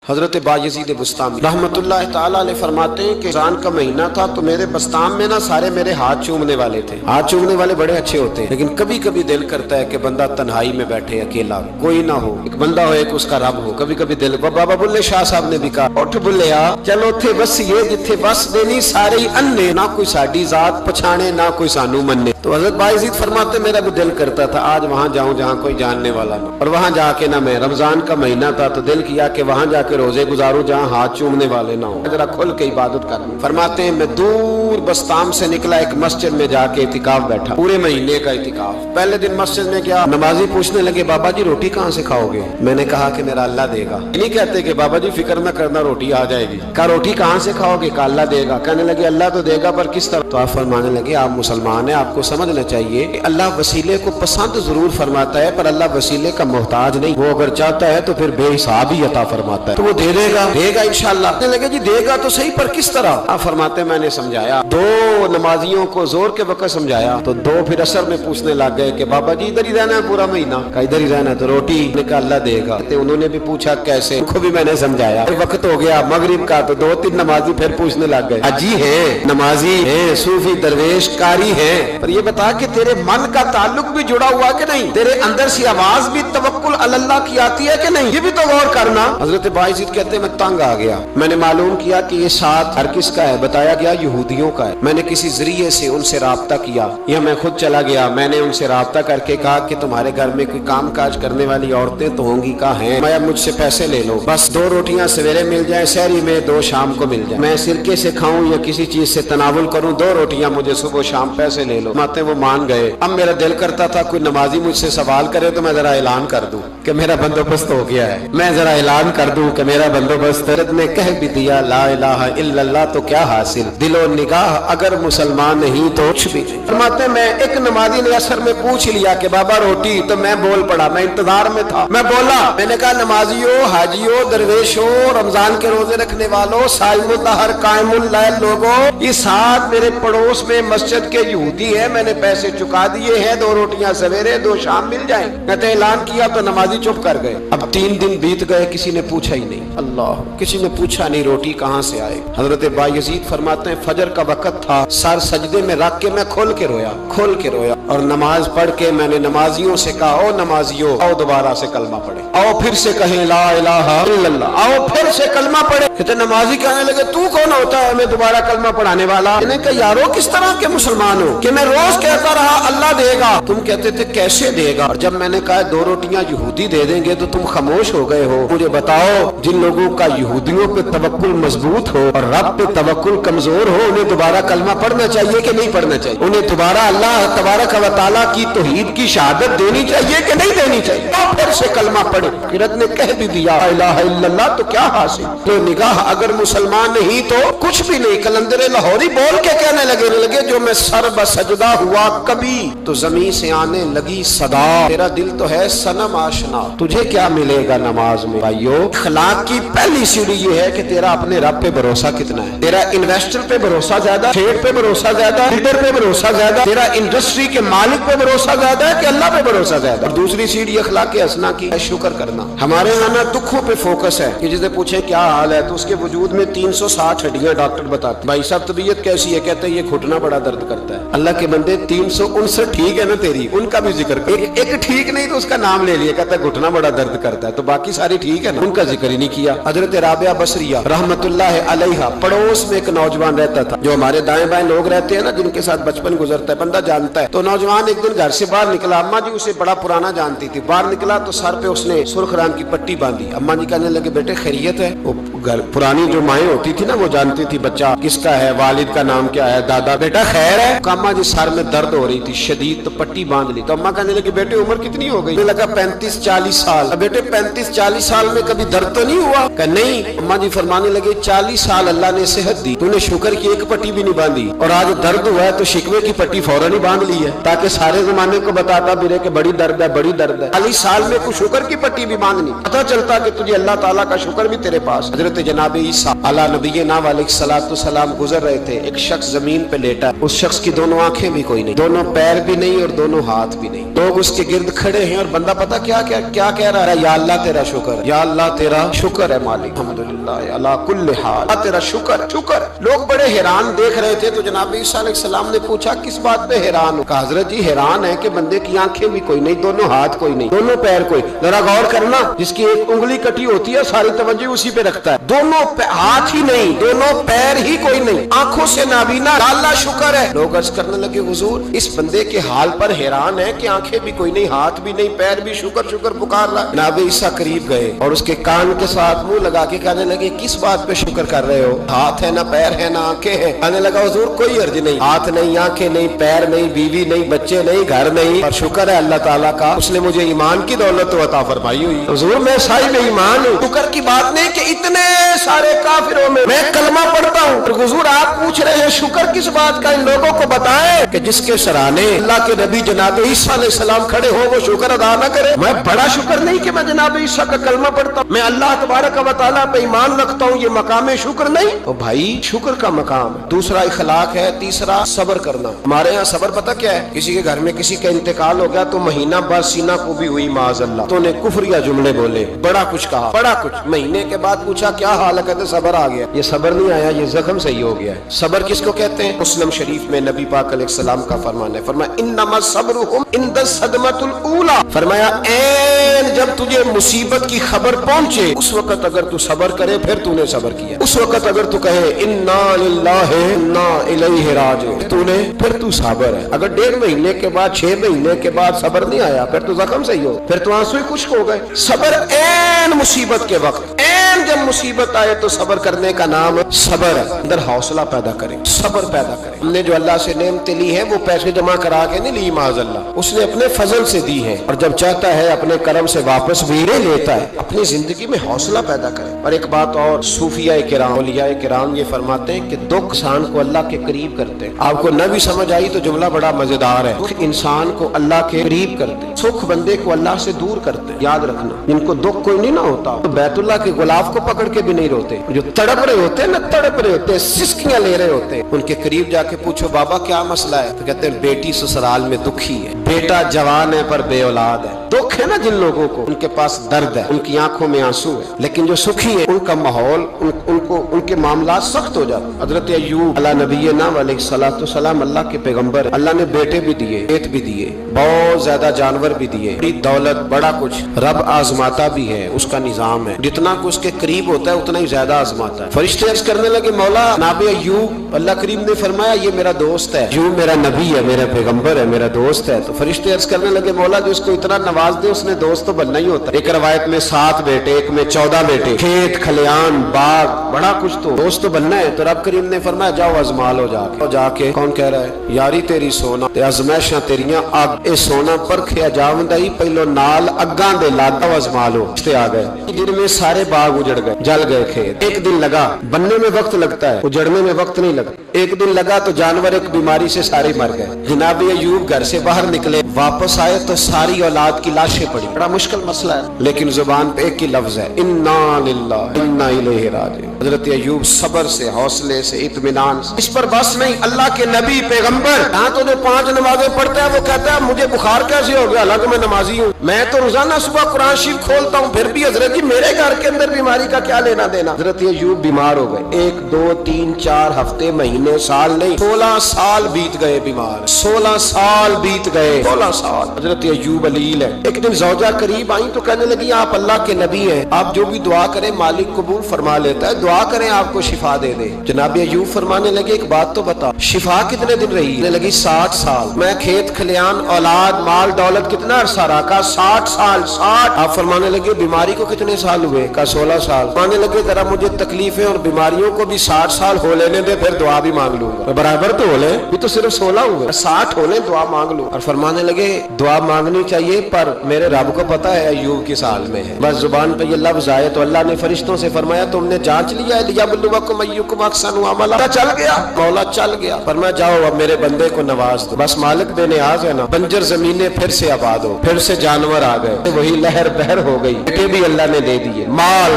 حضرت بایزید بسطامی رحمت اللہ تعالیٰ علیہ فرماتے ہیں کہ رمضان کا مہینہ تھا تو میرے بسطام میں نا سارے میرے ہاتھ چومنے والے تھے. ہاتھ چومنے والے بڑے اچھے ہوتے ہیں، لیکن کبھی کبھی دل کرتا ہے کہ بندہ تنہائی میں بیٹھے اکیلا، کوئی نہ ہو، ایک بندہ ہو ایک اس کا رب ہو. کبھی کبھی دل بابا بلے شاہ صاحب نے بھی کہا اٹھ بلیا چلو تھے بس یہ جتھے بس دینی سارے ہی انے، نہ کوئی ساڈی ذات پچھانے نہ کوئی سانو مننے. تو حضرت بایزید فرماتے میرا بھی دل کرتا تھا آج وہاں جاؤں جہاں کوئی جاننے والا نہ، اور وہاں جا کے نہ میں رمضان کا مہینہ تھا تو دل کیا کہ وہاں جا کے روزے گزاروں جہاں ہاتھ چومنے والے نہ ہوں، ذرا کھل کے عبادت کروں. فرماتے ہیں میں دور بسطام سے نکلا، ایک مسجد میں جا کے اعتکاف بیٹھا، پورے مہینے کا اعتکاف. پہلے دن مسجد میں گیا، نمازی پوچھنے لگے بابا جی روٹی کہاں سے کھاؤ گے؟ میں نے کہا کہ میرا اللہ دے گا. نہیں کہتے کہ بابا جی فکر نہ کرنا روٹی آ جائے گی. کہا روٹی کہاں سے کھاؤ گے؟ کہا اللہ دے گا. کہنے لگے اللہ تو دے گا پر کس طرح؟ تو آپ فرمانے لگے آپ مسلمان ہیں، آپ کو سمجھنا چاہیے کہ اللہ وسیلے کو پسند ضرور فرماتا ہے پر اللہ وسیلے کا محتاج نہیں. وہ اگر چاہتا ہے تو پھر بے حساب ہی عطا فرماتا ہے، تو وہ دے گا انشاءاللہ. کہنے لگے جی دے گا تو صحیح پر کس طرح؟ آپ فرماتے ہیں میں نے سمجھایا، دو نمازیوں کو زور کے وقت سمجھایا تو دو پھر اثر میں پوچھنے لگ گئے کہ بابا جی ادھر ہی رہنا ہے پورا مہینہ؟ کہا ادھر ہی رہنا ہے. تو روٹی نے کہا اللہ دے گا. انہوں نے بھی پوچھا کیسے؟ ان کو بھی میں نے سمجھایا. وقت ہو گیا مغرب کا تو دو تین نمازی پھر پوچھنے لگ گئے حجی ہے، نمازی ہے، صوفی درویش قاری ہے، پر یہ بتا کہ تیرے من کا تعلق بھی جڑا ہوا کہ نہیں؟ تیرے اندر سے آواز بھی توکل علی اللہ کی آتی ہے کہ نہیں؟ یہ بھی تو غور کرنا. حضرت بایزید کہتے ہیں میں تنگ آ گیا. میں نے معلوم کیا کہ یہ ساتھ ہر کس کا ہے؟ بتایا گیا یہودیوں کا ہے. میں نے کسی ذریعے سے ان سے رابطہ کیا یا میں خود چلا گیا. میں نے ان سے رابطہ کر کے کہا کہ تمہارے گھر میں کوئی کام کاج کرنے والی عورتیں تو ہوں گی؟ کہا ہیں. میں مجھ سے پیسے لے لو، بس 2 روٹیاں سویرے مل جائیں سحری میں، 2 شام کو مل جائیں. میں سرکے سے کھاؤں یا کسی چیز سے تناول کروں، 2 روٹیاں مجھے صبح شام پیسے لے لو. ماتے وہ مان گئے. اب میرا دل کرتا تھا کوئی نمازی مجھ سے سوال کرے تو میں ذرا اعلان کر دوں کہ میرا بندوبست ہو گیا ہے، میں ذرا اعلان کر دوں کہ میرا بندوبست. حضرت نے کہہ بھی دیا لا الہ الا اللہ تو کیا حاصل، دل و نگاہ اگر مسلمان نہیں تو کچھ بھی نہیں. فرماتے میں ایک نمازی نے اثر میں پوچھ لیا کہ بابا روٹی، تو میں بول پڑا، میں انتظار میں تھا. میں بولا، میں نے کہا نمازیوں، حاجیوں، درویشوں، رمضان کے روزے رکھنے والوں، صائم الدہر قائم اللیل لوگوں، یہ ساتھ میرے پڑوس میں مسجد کے یہودی ہے، میں نے پیسے چکا دیے ہیں، 2 روٹیاں سویرے 2 شام مل جائیں. میں نے اعلان کیا تو نمازی چپ کر گئے. اب 3 دن بیت گئے، کسی نے پوچھا ہی نہیں. اللہ، کسی نے پوچھا نہیں روٹی کہاں سے آئے. حضرت بایزید فرماتے ہیں فجر کا وقت تھا، سر سجدے میں رکھ کے میں کھول کے رویا اور نماز پڑھ کے میں نے نمازیوں سے کہا او نمازیوں آؤ دوبارہ سے کلمہ پڑھے، آؤ پھر سے کہیں لا الہ الا اللہ، آؤ پھر سے کلمہ پڑھے. کہتے نمازی کہنے لگے تو کون ہوتا ہے ہمیں دوبارہ کلمہ پڑھانے والا؟ میں نے کہا یارو کس طرح کے مسلمان ہو کہ میں روز کہتا رہا اللہ دے گا، تم کہتے تھے کیسے دے گا، اور جب میں نے کہا 2 روٹیاں یہودی دے دیں گے تو تم خاموش ہو گئے ہو. مجھے بتاؤ جن لوگوں کا یہودیوں پہ توکل مضبوط ہو اور رب پہ توکل کمزور ہو، انہیں دوبارہ کلمہ پڑھنا چاہیے کہ نہیں پڑھنا چاہیے؟ انہیں دوبارہ اللہ تبارک و تعالیٰ کی توحید کی شہادت دینی چاہیے کہ نہیں دینی چاہیے؟ پھر سے کلمہ پڑھے. حضرت نے کہہ بھی دیا لا الہ الا اللہ تو کیا حاصل، تو نگاہ اگر مسلمان نہیں تو کچھ بھی نہیں. کلندر لاہوری بول کے کہنے لگے جو میں سر بسجدہ ہوا کبھی تو زمین سے آنے لگی صدا، تیرا دل تو ہے صنم آشنا، تجھے کیا ملے گا نماز میں؟ بھائیو اخلاق کی پہلی سیڑھی یہ ہے کہ تیرا اپنے رب پہ بھروسہ کتنا ہے. تیرا انویسٹر پہ بھروسہ زیادہ، ٹریڈ پہ بھروسہ زیادہ، لیڈر پہ بھروسہ زیادہ، تیرا انڈسٹری کے مالک پہ بھروسہ زیادہ ہے کہ اللہ پہ بھروسہ زیادہ؟ اور دوسری سیڑھی اخلاق حسنہ کی ہے شکر کرنا. ہمارے یہاں نا دکھوں پہ فوکس ہے کہ جسے پوچھیں کیا حال ہے تو اس کے وجود میں 360 ہڈیاں ڈاکٹر بتاتے بھائی صاحب طبیعت کیسی ہے؟ کہتے ہیں یہ گھٹنا بڑا درد کرتا ہے. اللہ کے بندے 359 ٹھیک ہے نا تیری، ان کا بھی ذکر کر. ایک ٹھیک نہیں تو اس کا نام لے لیا، کہتا ہے گھٹنا بڑا درد کرتا ہے، تو باقی ساری ٹھیک ہے نا، ان کا ذکر ہی نہیں کیا. حضرت رابعہ بصریہ رحمت اللہ علیہا پڑوس میں ایک نوجوان رہتا تھا، جو ہمارے دائیں بائیں لوگ رہتے ہیں نا جن کے ساتھ بچپن گزرتا ہے بندہ جانتا ہے. تو نوجوان ایک دن گھر سے باہر نکلا، اماں جی اسے بڑا پرانا جانتی تھی. باہر نکلا تو سر پہ اس نے سرخ رنگ کی پٹی باندھی. اماں جی کہنے لگے بیٹے خیریت ہے؟ وہ گھر پرانی جو مائیں ہوتی تھی نا وہ جانتی تھی بچہ کس کا ہے، والد کا نام کیا ہے، دادا. بیٹا خیر ہے؟ اماں جی سر میں درد ہو رہی تھی شدید، تو پٹی باندھ لی. تو اماں کہنے لگی بیٹے عمر کتنی ہو گئی؟ لگا 35-40 سال. بیٹے 35-40 سال میں کبھی درد تو نہیں ہوا؟ کہ نہیں. اماں جی فرمانے لگے 40 سال اللہ نے صحت دی، تو نے شکر کی ایک پٹی بھی نہیں باندھی، اور آج درد ہوا ہے تو شکوے کی پٹی فوراً ہی باندھ لی ہے تاکہ سارے زمانے کو بتاتا پھرے کہ بڑی درد ہے بڑی درد ہے. 40 سال میں کوئی شکر کی پٹی بھی باندھنی، پتہ چلتا کہ تجھے اللہ تعالیٰ کا شکر بھی تیرے پاس. حضرت حضرت جناب عیسیٰ علی نبینا علیہ گزر رہے تھے، ایک شخص زمین پہ لیٹا، اس شخص کی دونوں آنکھیں بھی کوئی نہیں، دونوں پیر بھی نہیں اور دونوں ہاتھ بھی نہیں، لوگ اس کے گرد کھڑے ہیں اور بندہ پتہ کیا کہہ رہا ہے، یا اللہ تیرا شکر، یا اللہ تیرا شکر ہے مالک، الحمدللہ علی کل حال، تیرا شکر شکر۔ لوگ بڑے حیران دیکھ رہے تھے تو جناب عیسیٰ علیہ السلام نے پوچھا کس بات پہ حیران ہو؟ کہا حضرت جی حیران ہے کہ بندے کی آنکھیں بھی کوئی نہیں، دونوں ہاتھ کوئی نہیں، دونوں پیر کوئی، ذرا غور کرنا، جس کی ایک انگلی کٹی ہوتی ہے ساری توجہ اسی پہ رکھتا ہے، دونوں ہاتھ ہی نہیں، دونوں پیر ہی کوئی نہیں، آنکھوں سے نابینا، اللہ شکر ہے۔ لوگ عرض کرنے لگے حضور اس بندے کے حال پر حیران ہے کہ آنکھیں بھی کوئی نہیں، ہاتھ بھی نہیں، پیر بھی، شکر شکر پکار رہا۔ جناب عیسیٰ قریب گئے اور اس کے کان کے ساتھ منہ لگا کے کہنے لگے کس بات پہ شکر کر رہے ہو؟ ہاتھ ہے نہ پیر ہے نہ آنکھیں ہیں۔ کہنے لگا حضور کوئی عرض نہیں، ہاتھ نہیں، آنکھیں نہیں، پیر نہیں، بیوی نہیں، بچے نہیں، گھر نہیں، اور شکر ہے اللہ تعالیٰ کا اس نے مجھے ایمان کی دولت تو عطا فرمائی ہوئی۔ حضور میں صاحب ایمان ہوں، شکر کی بات نہیں کہ اتنے سارے کافروں میں کلمہ پڑھتا ہوں، اور حضور آپ پوچھ رہے ہیں شکر کس بات کا؟ ان لوگوں کو بتائیں کہ جس کے سرانے اللہ کے نبی جناب عیسیٰ علیہ السلام کھڑے ہو وہ شکر ادا نہ کرے۔ میں بڑا شکر نہیں کہ میں جناب عیسیٰ کا کلمہ پڑھتا ہوں، میں اللہ تبارک و تعالیٰ پہ ایمان رکھتا ہوں، یہ مقام شکر نہیں؟ تو بھائی شکر کا مقام ہے، دوسرا اخلاق ہے، تیسرا صبر کرنا۔ ہمارے ہاں صبر پتہ کیا ہے؟ کسی کے گھر میں کسی کا انتقال ہو گیا تو مہینہ بعد سینہ کو بھی ہوئی معاذ اللہ، تو نے کفریہ جملے بولے، بڑا کچھ کہا، بڑا کچھ، مہینے کے بعد پوچھا کیا حال ہے، کہتے صبر آ گیا۔ یہ صبر نہیں آیا، یہ زخم صحیح ہو گیا ہے۔ صبر کس کو کہتے ہیں؟ مسلم شریف میں نبی پاک علیہ السلام کا فرمان ہے، فرمایا انما صبرهم عند الصدمۃ الاولى، فرمایا این جب تجھے مصیبت کی خبر پہنچے اس وقت اگر تو صبر کرے پھر تو نے صبر کیا، اس وقت اگر تو کہے انا للہ انا الیہ راجعون تو نے پھر تو صابر ہے۔ اگر 1.5 مہینے کے بعد 6 مہینے کے بعد صبر نہیں آیا پھر تو زخم صحیح ہو، پھر تو آنسو ہی خشک ہو گئے۔ صبر این مصیبت کے وقت، این جب مصیبت آئے تو صبر کرنے کا نام صبر ہے۔ اندر حوصلہ پیدا کریں، صبر پیدا کریں۔ ہم نے جو اللہ سے نعمتیں لی ہیں وہ پیسے جمع کرا کے نہیں لی معاذ اللہ، اس نے اپنے فضل سے دی ہے، اور جب چاہتا ہے اپنے کرم سے واپس بھی لے لیتا ہے۔ اپنی زندگی میں حوصلہ پیدا کریں۔ اور ایک بات اور، صوفیاء کرام، اولیاء کرام یہ فرماتے ہیں کہ دکھ انسان کو اللہ کے قریب کرتے ہیں۔ آپ کو نہ بھی سمجھ آئی تو جملہ بڑا مزیدار ہے، دکھ انسان کو اللہ کے قریب کرتے ہیں، سکھ بندے کو اللہ سے دور کرتے ہیں۔ یاد رکھنا، جن کو دکھ کوئی نہیں نہ ہوتا تو بیت اللہ کے غلاف کو پکڑ کے بھی نہیں روتے، جو تڑپ رہے ہوتے ہیں نا، تڑپ رہے ہوتے ہیں، سسکیاں لے رہے ہوتے ہیں، ان کے قریب جا کے پوچھو بابا کیا مسئلہ ہے، تو کہتے ہیں بیٹی سسرال میں دکھی ہے، بیٹا جوان ہے پر بے اولاد ہے۔ دکھ ہے نا جن لوگوں کو، ان کے پاس درد ہے، ان کی آنکھوں میں آنسو ہے، لیکن جو سکھی ہیں ان کا ماحول، ان کے معاملات سخت ہو جاتے۔ حضرت ایوب علی نبینا علیہ السلام اللہ کے پیغمبر، اللہ نے بیٹے بھی دیے، بیٹ بھی دیے، بہت زیادہ جانور بھی دیے، بڑی دولت، بڑا کچھ، رب آزماتا بھی ہے، اس کا نظام ہے، جتنا کو اس کے قریب ہوتا ہے اتنا ہی زیادہ آزماتا ہے۔ فرشتے عرض کرنے لگے مولا جناب ایوب، اللہ کریم نے فرمایا یہ میرا دوست ہے، ایوب میرا نبی ہے، میرا پیغمبر ہے، میرا دوست ہے۔ تو فرشتے عرض کرنے لگے مولا جو اس کو اتنا نواز دے اس نے دوست تو بننا ہی ہوتا ہے۔ ایک روایت میں 7 بیٹے، ایک میں 14 بیٹے، کھیت کھلیان باغ، بڑا کچھ، تو دوست تو بننا ہے۔ تو رب کریم نے فرمایا جاؤ ازما لو جا کے۔ کون کہہ رہا ہے؟ یاری تیری سونا تے ازمائشاں تیریاں اگ، اے سونا پرکھیا جاوندا ہی پہلو نال اگاں دے لادا ازما لو۔ رشتے آ گئے، دن میں سارے باغ اجڑ گئے، جل گئے کھیت۔ ایک دن لگا، بننے میں وقت لگتا ہے، اجڑنے میں وقت نہیں لگتا۔ ایک دن لگا تو جانور ایک بیماری سے سارے مر گئے۔ جناب ایوب گھر سے باہر نکلے، واپس آئے تو ساری اولاد کی لاشیں پڑی۔ بڑا مشکل مسئلہ ہے، لیکن زبان پہ ایک ہی لفظ ہے انا للہ انا الیہ راجعون۔ حضرت ایوب صبر سے، حوصلے سے، اطمینان سے۔ اس پر بس نہیں، اللہ کے نبی پیغمبر ہاں تو جو 5 نمازیں پڑھتا ہے وہ کہتا ہے مجھے بخار کیسے ہو گیا، حالانکہ میں نمازی ہوں، میں تو روزانہ صبح قرآن شریف کھولتا ہوں، پھر بھی حضرت جی میرے گھر کے اندر بیماری کا کیا لینا دینا۔ حضرت ایوب بیمار ہو گئے، 1 2 3 4 ہفتے، مہینے، سال نہیں، 16 سال بیت گئے بیمار، 16 سال بیت گئے، 16 سال۔ حضرت ایوب علیل ہے۔ ایک دن زوجہ قریب آئیں تو کہنے لگی آپ اللہ کے نبی ہیں، آپ جو بھی دعا کریں مالک قبول فرما لیتا ہے، دعا کریں آپ کو شفا دے دے۔ جناب ایوب فرمانے لگے ایک بات تو بتا، شفا کتنے دن رہی؟ کہنے لگی 60 سال۔ میں کھیت کھلیان، اولاد، مال دولت کتنا عرصہ رہا؟ کہا 60 سال۔ 60۔ آپ فرمانے لگے بیماری کو کتنے سال ہوئے؟ کہا 16 سال۔ فرمانے لگے ذرا مجھے تکلیفیں اور بیماریوں کو بھی 60 سال ہو لینے دے، پھر دعا بھی مانگ لوں گا۔ برابر تو ہو لے، یہ تو صرف 16 ہوئے، 60 ہو لیں دعا مانگ لوں۔ اور فرمانے لگے دعا مانگنی چاہیے پر میرے رب کو پتا ہے ایوب کس حال میں ہے، بس زبان پہ یہ لفظ آئے تو اللہ نے فرشتوں سے فرمایا تم نے جانچ لیا ہے لیبلوکم ایکم احسن عملا؟ چل گیا مولا، چل گیا۔ فرمایا جاؤ اب میرے بندے کو نواز دو، بس مالک بے نیاز ہے نا۔ بنجر زمینیں پھر سے آباد ہو، پھر سے جانور آ گئے، وہی لہر بہر ہو گئی، بیٹے بھی اللہ نے دے دیے، مال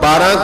12